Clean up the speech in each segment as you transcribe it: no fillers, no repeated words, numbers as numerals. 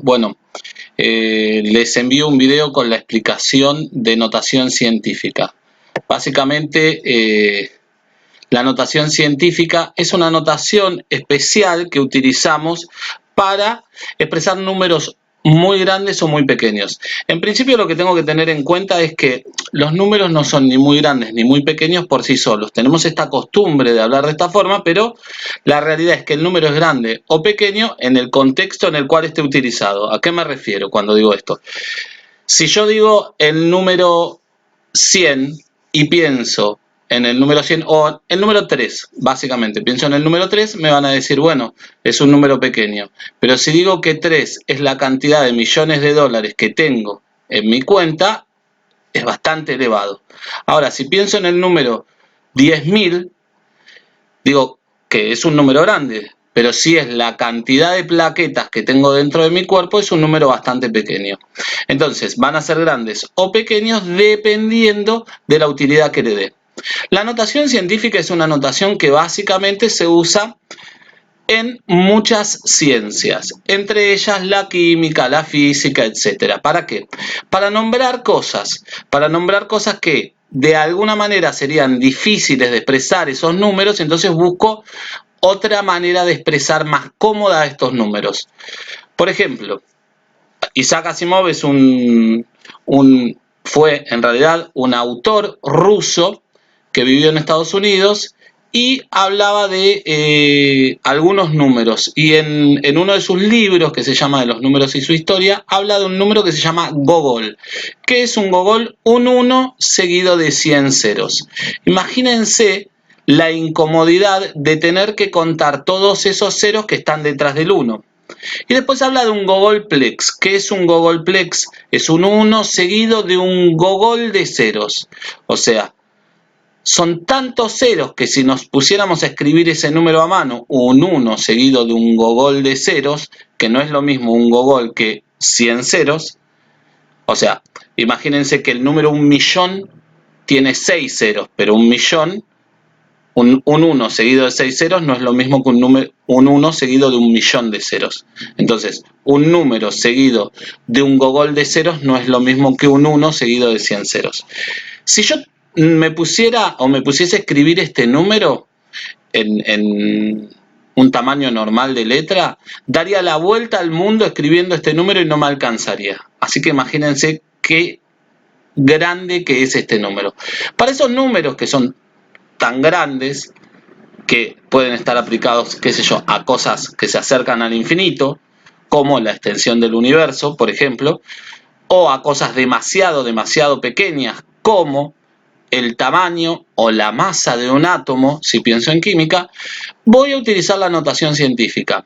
Bueno, les envío un video con la explicación de notación científica. Básicamente, la notación científica es una notación especial que utilizamos para expresar números muy grandes o muy pequeños. En principio, lo que tengo que tener en cuenta es que los números no son ni muy grandes ni muy pequeños por sí solos. Tenemos esta costumbre de hablar de esta forma, pero la realidad es que el número es grande o pequeño en el contexto en el cual esté utilizado. ¿A qué me refiero cuando digo esto? Si yo digo el número 100 y pienso en el número 100 o el número 3, básicamente, pienso en el número 3, me van a decir, bueno, es un número pequeño. Pero si digo que 3 es la cantidad de millones de dólares que tengo en mi cuenta, es bastante elevado. Ahora, si pienso en el número 10.000, digo que es un número grande, pero si es la cantidad de plaquetas que tengo dentro de mi cuerpo, es un número bastante pequeño. Entonces, van a ser grandes o pequeños dependiendo de la utilidad que le dé. La notación científica es una notación que básicamente se usa en muchas ciencias, entre ellas la química, la física, etcétera. ¿Para qué? Para nombrar cosas que de alguna manera serían difíciles de expresar esos números, entonces busco otra manera de expresar más cómoda estos números. Por ejemplo, Isaac Asimov fue en realidad un autor ruso que vivió en Estados Unidos y hablaba de algunos números. Y en uno de sus libros, que se llama De los números y su historia, habla de un número que se llama gogol. ¿Qué es un gogol? Un 1 seguido de 100 ceros. Imagínense la incomodidad de tener que contar todos esos ceros que están detrás del 1. Y después habla de un gogolplex. ¿Qué es un gogolplex? Es un 1 seguido de un gogol de ceros. O sea, son tantos ceros que si nos pusiéramos a escribir ese número a mano, un 1 seguido de un gogol de ceros, que no es lo mismo un gogol que 100 ceros, o sea, imagínense que el número 1.000.000 tiene 6 ceros, pero 1.000.000, un 1 seguido de 6 ceros no es lo mismo que un 1 seguido de 1.000.000 de ceros. Entonces, un número seguido de un gogol de ceros no es lo mismo que un 1 seguido de 100 ceros. Si yo me pusiese a escribir este número en un tamaño normal de letra, daría la vuelta al mundo escribiendo este número y no me alcanzaría. Así que imagínense qué grande que es este número. Para esos números que son tan grandes, que pueden estar aplicados, qué sé yo, a cosas que se acercan al infinito, como la extensión del universo, por ejemplo, o a cosas demasiado, demasiado pequeñas, como el tamaño o la masa de un átomo, si pienso en química, voy a utilizar la notación científica.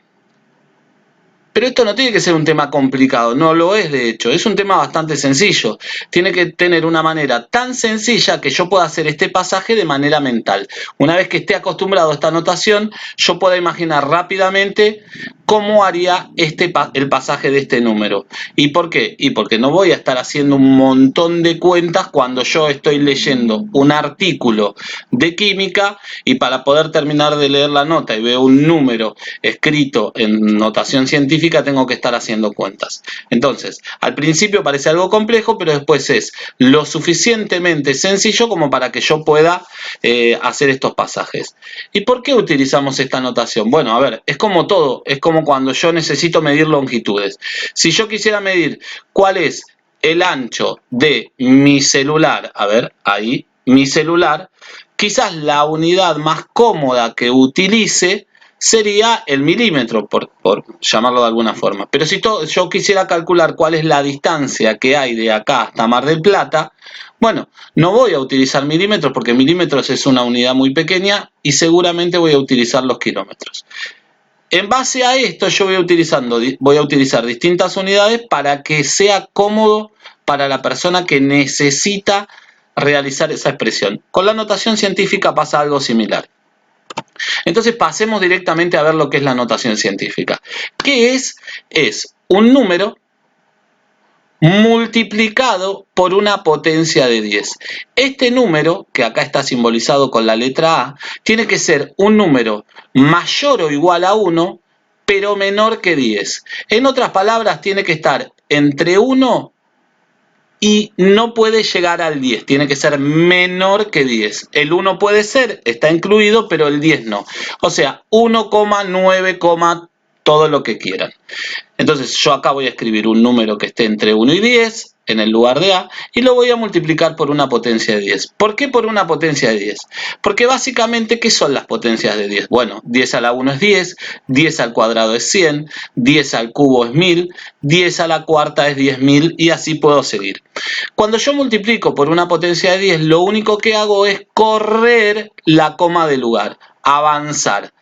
Pero esto no tiene que ser un tema complicado, no lo es de hecho, es un tema bastante sencillo. Tiene que tener una manera tan sencilla que yo pueda hacer este pasaje de manera mental. Una vez que esté acostumbrado a esta notación, yo pueda imaginar rápidamente cómo haría el pasaje de este número. ¿Y por qué? Y porque no voy a estar haciendo un montón de cuentas cuando yo estoy leyendo un artículo de química y para poder terminar de leer la nota y veo un número escrito en notación científica, tengo que estar haciendo cuentas. Entonces, al principio parece algo complejo, pero después es lo suficientemente sencillo como para que yo pueda hacer estos pasajes. ¿Y por qué utilizamos esta notación? Bueno, a ver, es como todo, es como cuando yo necesito medir longitudes. Si yo quisiera medir cuál es el ancho de mi celular, a ver, ahí, mi celular, quizás la unidad más cómoda que utilice sería el milímetro, por llamarlo de alguna forma. Pero si yo quisiera calcular cuál es la distancia que hay de acá hasta Mar del Plata, bueno, no voy a utilizar milímetros porque milímetros es una unidad muy pequeña y seguramente voy a utilizar los kilómetros. En base a esto yo voy a utilizar distintas unidades para que sea cómodo para la persona que necesita realizar esa expresión. Con la notación científica pasa algo similar. Entonces pasemos directamente a ver lo que es la notación científica. ¿Qué es? Es un número multiplicado por una potencia de 10. Este número, que acá está simbolizado con la letra A, tiene que ser un número mayor o igual a 1 pero menor que 10. En otras palabras, tiene que estar entre 1 y no puede llegar al 10, tiene que ser menor que 10. El 1 puede ser, está incluido, pero el 10 no. O sea, 1,9, todo lo que quieran. Entonces yo acá voy a escribir un número que esté entre 1 y 10 en el lugar de A y lo voy a multiplicar por una potencia de 10. ¿Por qué por una potencia de 10? Porque básicamente, ¿qué son las potencias de 10? Bueno, 10 a la 1 es 10, 10 al cuadrado es 100, 10 al cubo es 1000, 10 a la cuarta es 10.000 y así puedo seguir. Cuando yo multiplico por una potencia de 10, lo único que hago es correr la coma de lugar, avanzar.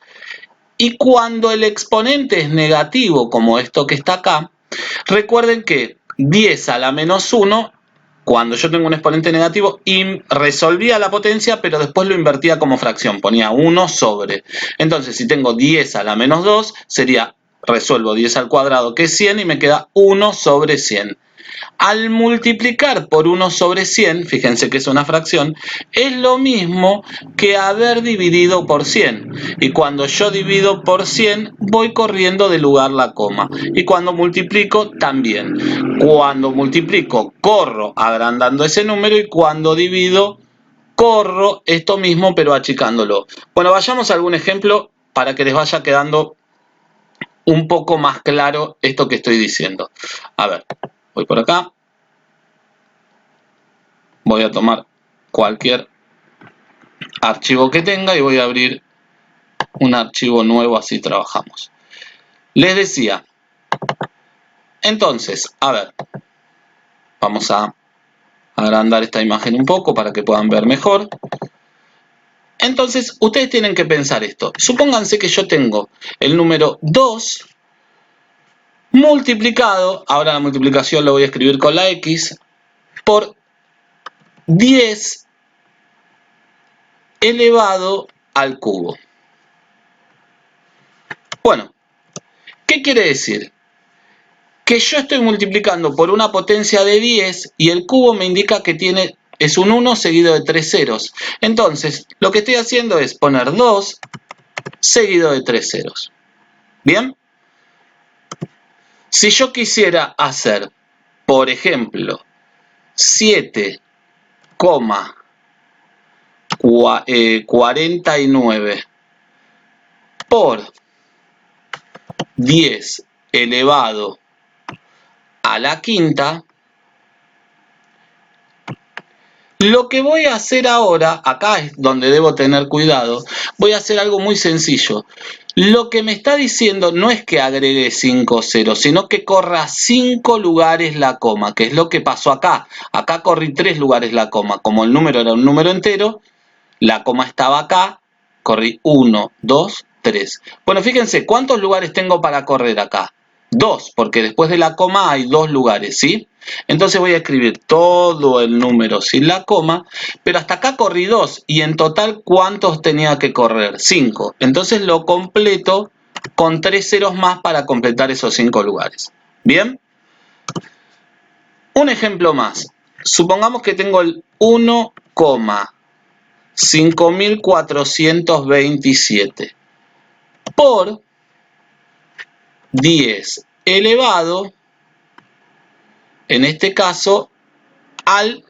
Y cuando el exponente es negativo, como esto que está acá, recuerden que 10 a la menos 1, cuando yo tengo un exponente negativo, resolvía la potencia, pero después lo invertía como fracción, ponía 1 sobre. Entonces, si tengo 10 a la menos 2, sería, resuelvo 10 al cuadrado, que es 100, y me queda 1 sobre 100. Al multiplicar por 1 sobre 100, fíjense que es una fracción, es lo mismo que haber dividido por 100. Y cuando yo divido por 100, voy corriendo de lugar la coma. Y cuando multiplico, también. Cuando multiplico, corro agrandando ese número, y cuando divido, corro esto mismo, pero achicándolo. Bueno, vayamos a algún ejemplo para que les vaya quedando un poco más claro esto que estoy diciendo. A ver, voy por acá. Voy a tomar cualquier archivo que tenga y voy a abrir un archivo nuevo, así trabajamos. Les decía, entonces, a ver, vamos a agrandar esta imagen un poco para que puedan ver mejor. Entonces, ustedes tienen que pensar esto. Supónganse que yo tengo el número 2 multiplicado, ahora la multiplicación lo voy a escribir con la X, por 10 elevado al cubo. Bueno, ¿qué quiere decir? Que yo estoy multiplicando por una potencia de 10 y el cubo me indica que es un 1 seguido de 3 ceros. Entonces, lo que estoy haciendo es poner 2 seguido de 3 ceros. ¿Bien? Si yo quisiera hacer, por ejemplo, 7,49 por 10 elevado a la quinta, lo que voy a hacer ahora, acá es donde debo tener cuidado, voy a hacer algo muy sencillo. Lo que me está diciendo no es que agregue 5 ceros, sino que corra 5 lugares la coma, que es lo que pasó acá. Acá corrí 3 lugares la coma. Como el número era un número entero, la coma estaba acá, corrí 1, 2, 3. Bueno, fíjense, ¿cuántos lugares tengo para correr acá? 2, porque después de la coma hay 2 lugares, ¿sí? Entonces voy a escribir todo el número sin la coma, pero hasta acá corrí 2, y en total, ¿cuántos tenía que correr? 5. Entonces lo completo con 3 ceros más para completar esos 5 lugares. ¿Bien? Un ejemplo más. Supongamos que tengo el 1,5427 por 10 elevado, en este caso, al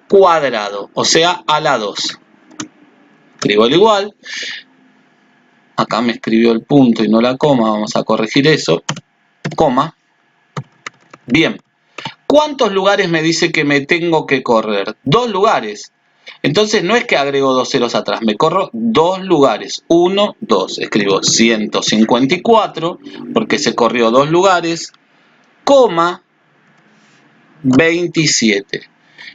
cuadrado, o sea, a la 2. Escribo el igual. Acá me escribió el punto y no la coma, vamos a corregir eso. Coma. Bien. ¿Cuántos lugares me dice que me tengo que correr? 2 lugares. Entonces no es que agrego 2 ceros atrás, me corro 2 lugares. 1, 2. Escribo 154 porque se corrió 2 lugares, coma 27.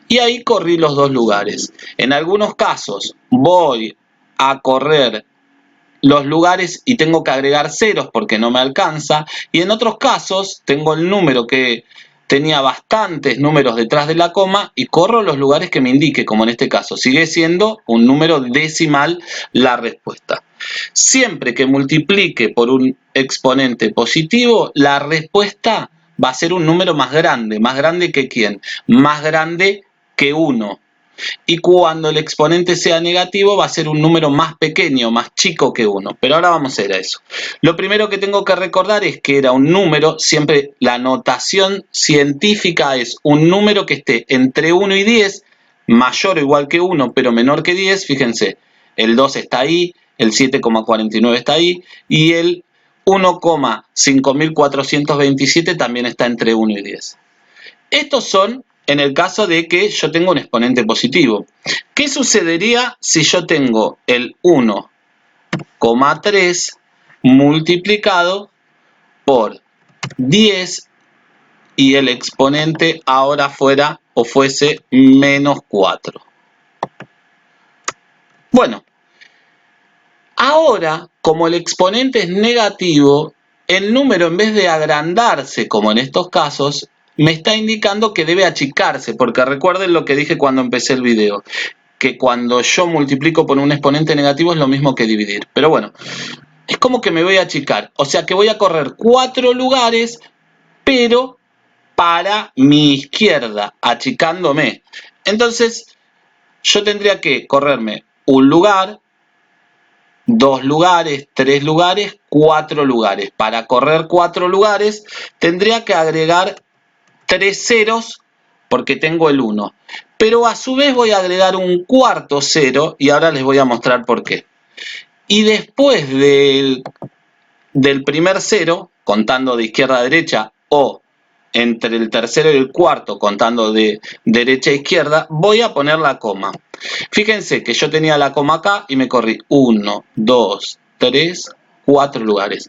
Y ahí corrí los 2 lugares. En algunos casos voy a correr los lugares y tengo que agregar ceros porque no me alcanza. Y en otros casos tengo el número que tenía bastantes números detrás de la coma y corro los lugares que me indique, como en este caso. Sigue siendo un número decimal la respuesta. Siempre que multiplique por un exponente positivo, la respuesta va a ser un número más grande. ¿Más grande que quién? Más grande que 1. Y cuando el exponente sea negativo va a ser un número más pequeño, más chico que 1. Pero ahora vamos a ir a eso. Lo primero que tengo que recordar es que era un número, siempre la notación científica es un número que esté entre 1 y 10, mayor o igual que 1, pero menor que 10. Fíjense, el 2 está ahí, el 7,49 está ahí, y el 1,5427 también está entre 1 y 10. Estos son en el caso de que yo tengo un exponente positivo. ¿Qué sucedería si yo tengo el 1,3 multiplicado por 10 y el exponente ahora fuera o fuese menos 4? Bueno, ahora como el exponente es negativo, el número en vez de agrandarse como en estos casos, me está indicando que debe achicarse, porque recuerden lo que dije cuando empecé el video, que cuando yo multiplico por un exponente negativo es lo mismo que dividir. Pero bueno, es como que me voy a achicar, o sea que voy a correr 4 lugares, pero para mi izquierda, achicándome. Entonces, yo tendría que correrme un lugar, 2 lugares, 3 lugares, 4 lugares. Para correr 4 lugares tendría que agregar 3 ceros porque tengo el 1. Pero a su vez voy a agregar un cuarto cero y ahora les voy a mostrar por qué. Y después del primer cero, contando de izquierda a derecha, o entre el tercero y el cuarto, contando de derecha a izquierda, voy a poner la coma. Fíjense que yo tenía la coma acá y me corrí 1, 2, 3, 4 lugares.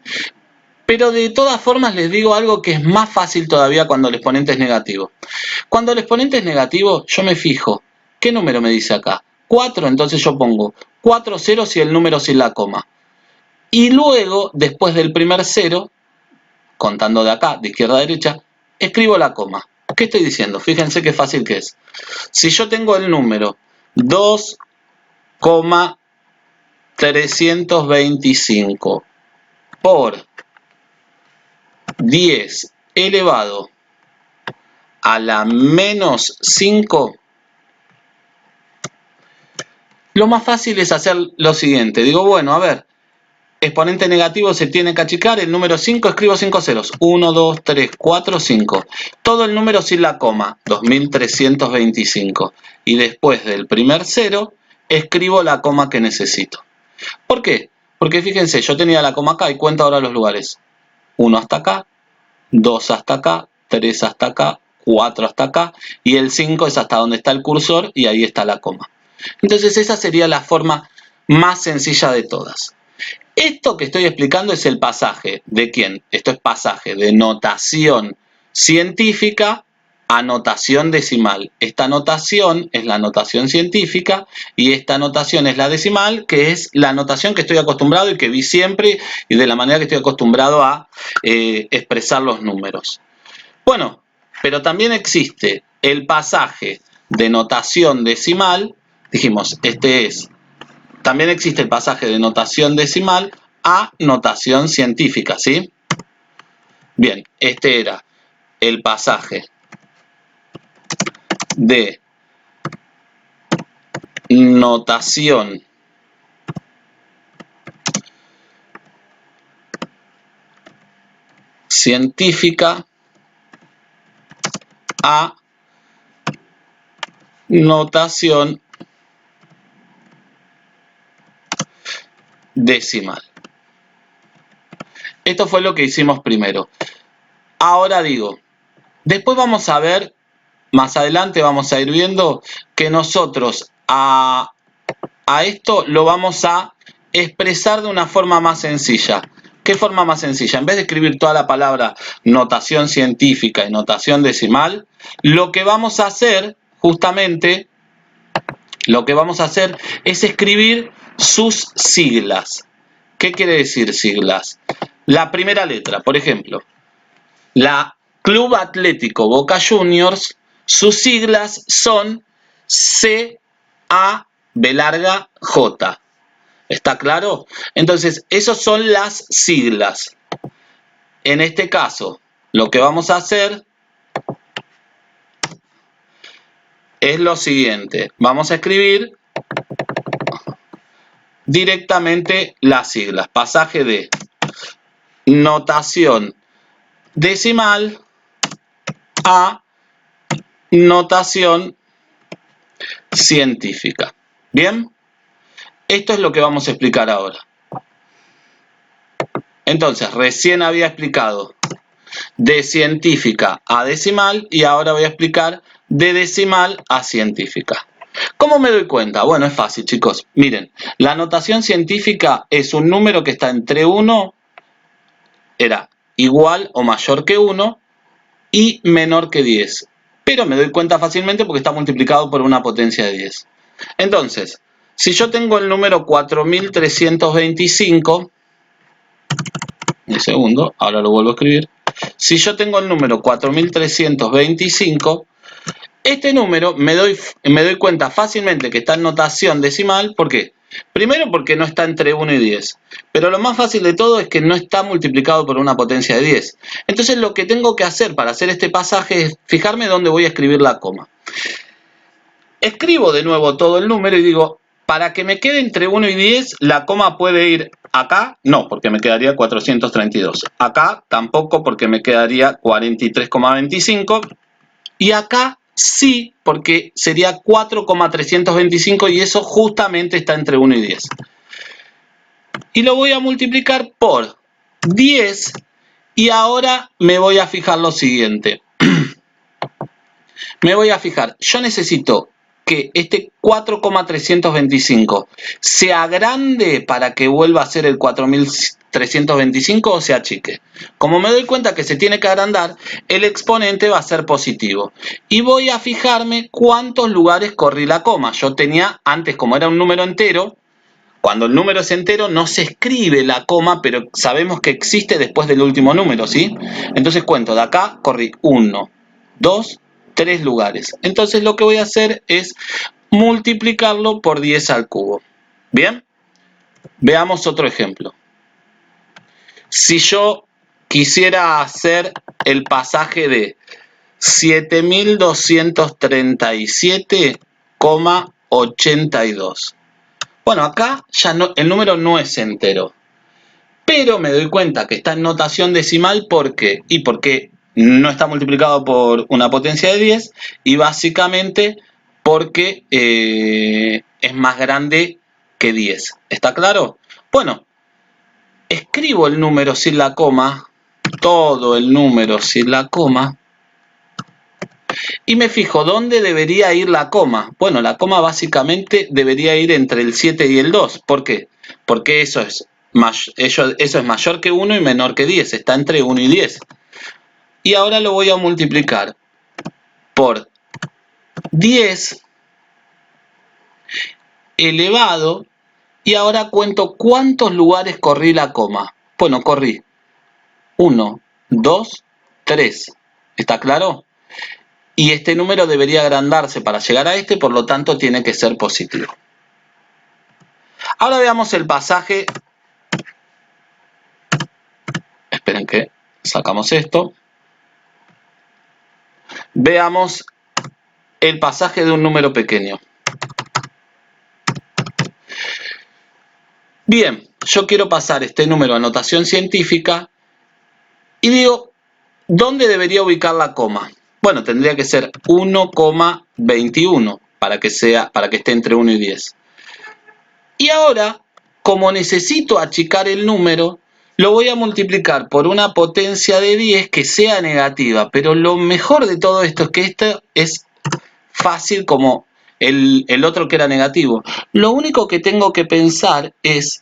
Pero de todas formas les digo algo que es más fácil todavía cuando el exponente es negativo. Cuando el exponente es negativo, yo me fijo, ¿qué número me dice acá? 4, entonces yo pongo 4 ceros y el número sin la coma. Y luego, después del primer cero, contando de acá, de izquierda a derecha, escribo la coma. ¿Qué estoy diciendo? Fíjense qué fácil que es. Si yo tengo el número 2,325 por 10 elevado a la menos 5, lo más fácil es hacer lo siguiente. Digo, bueno, a ver, exponente negativo se tiene que achicar, el número 5, escribo 5 ceros. 1, 2, 3, 4, 5. Todo el número sin la coma, 2325. Y después del primer cero, escribo la coma que necesito. ¿Por qué? Porque fíjense, yo tenía la coma acá y cuento ahora los lugares. 1 hasta acá, 2 hasta acá, 3 hasta acá, 4 hasta acá, y el 5 es hasta donde está el cursor y ahí está la coma. Entonces esa sería la forma más sencilla de todas. Esto que estoy explicando es el pasaje. ¿De quién? Esto es pasaje de notación científica a notación decimal. Esta notación es la notación científica y esta notación es la decimal, que es la notación que estoy acostumbrado y que vi siempre y de la manera que estoy acostumbrado a expresar los números. Bueno, pero también existe el pasaje de notación decimal. Dijimos, también existe el pasaje de notación decimal a notación científica, ¿sí? Bien, este era el pasaje de notación científica a notación decimal. Esto fue lo que hicimos primero. Ahora digo, después vamos a ver, más adelante vamos a ir viendo que nosotros a esto lo vamos a expresar de una forma más sencilla. ¿Qué forma más sencilla? En vez de escribir toda la palabra notación científica y notación decimal, lo que vamos a hacer, justamente, es escribir sus siglas. ¿Qué quiere decir siglas? La primera letra, por ejemplo, la Club Atlético Boca Juniors, sus siglas son CAB. ¿Está claro? Entonces, esas son las siglas. En este caso, lo que vamos a hacer es lo siguiente. Vamos a escribir directamente las siglas. Pasaje de notación decimal a notación científica. ¿Bien? Esto es lo que vamos a explicar ahora. Entonces, recién había explicado de científica a decimal y ahora voy a explicar de decimal a científica. ¿Cómo me doy cuenta? Bueno, es fácil, chicos. Miren, la notación científica es un número que está entre 1, era igual o mayor que 1, y menor que 10. Pero me doy cuenta fácilmente porque está multiplicado por una potencia de 10. Entonces, si yo tengo el número 4325, un segundo, ahora lo vuelvo a escribir. Si yo tengo el número 4325, este número me doy cuenta fácilmente que está en notación decimal. ¿Por qué? Primero porque no está entre 1 y 10. Pero lo más fácil de todo es que no está multiplicado por una potencia de 10. Entonces lo que tengo que hacer para hacer este pasaje es fijarme dónde voy a escribir la coma. Escribo de nuevo todo el número y digo, para que me quede entre 1 y 10, la coma puede ir acá, no, porque me quedaría 432. Acá tampoco, porque me quedaría 43,25. Y acá sí, porque sería 4,325 y eso justamente está entre 1 y 10. Y lo voy a multiplicar por 10 y ahora me voy a fijar lo siguiente. Me voy a fijar, yo necesito que este 4,325 sea grande para que vuelva a ser el 4325 o se achique. Como me doy cuenta que se tiene que agrandar, el exponente va a ser positivo. Y voy a fijarme cuántos lugares corrí la coma. Yo tenía antes, como era un número entero, cuando el número es entero no se escribe la coma, pero sabemos que existe después del último número, ¿sí? Entonces cuento, de acá corrí 1, 2, 3 lugares. Entonces lo que voy a hacer es multiplicarlo por 10 al cubo. ¿Bien? Veamos otro ejemplo. Si yo quisiera hacer el pasaje de 7237,82. Bueno, acá ya no, el número no es entero. Pero me doy cuenta que está en notación decimal. ¿Por qué? Y porque no está multiplicado por una potencia de 10 y básicamente porque es más grande que 10. ¿Está claro? Bueno, escribo el número sin la coma, todo el número sin la coma, y me fijo dónde debería ir la coma. Bueno, la coma básicamente debería ir entre el 7 y el 2. ¿Por qué? Porque eso es mayor que 1 y menor que 10. Está entre 1 y 10. Y ahora lo voy a multiplicar por 10 elevado. Y ahora cuento cuántos lugares corrí la coma. Bueno, corrí 1, 2, 3. ¿Está claro? Y este número debería agrandarse para llegar a este, por lo tanto tiene que ser positivo. Ahora veamos el pasaje. Esperen que sacamos esto. Veamos el pasaje de un número pequeño. Bien, yo quiero pasar este número a notación científica y digo, ¿dónde debería ubicar la coma? Bueno, tendría que ser 1,21 para que esté entre 1 y 10. Y ahora, como necesito achicar el número, lo voy a multiplicar por una potencia de 10 que sea negativa. Pero lo mejor de todo esto es que esto es fácil como el otro que era negativo. Lo único que tengo que pensar es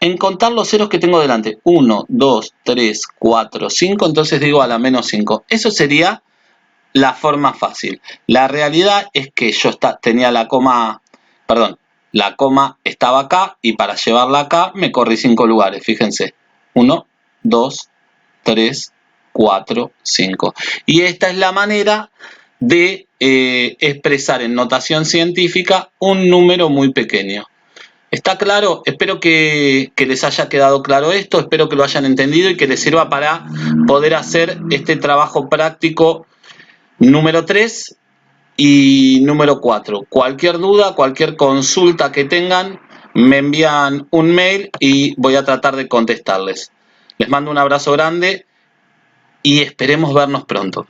en contar los ceros que tengo delante. 1, 2, 3, 4, 5. Entonces digo a la menos 5. Eso sería la forma fácil. La realidad es que yo tenía la coma, perdón, la coma estaba acá y para llevarla acá me corrí 5 lugares. Fíjense, 1, 2, 3, 4, 5. Y esta es la manera de expresar en notación científica un número muy pequeño. ¿Está claro? Espero que les haya quedado claro esto, espero que lo hayan entendido y que les sirva para poder hacer este trabajo práctico número 3 Y número 4, cualquier duda, cualquier consulta que tengan, me envían un mail y voy a tratar de contestarles. Les mando un abrazo grande y esperemos vernos pronto.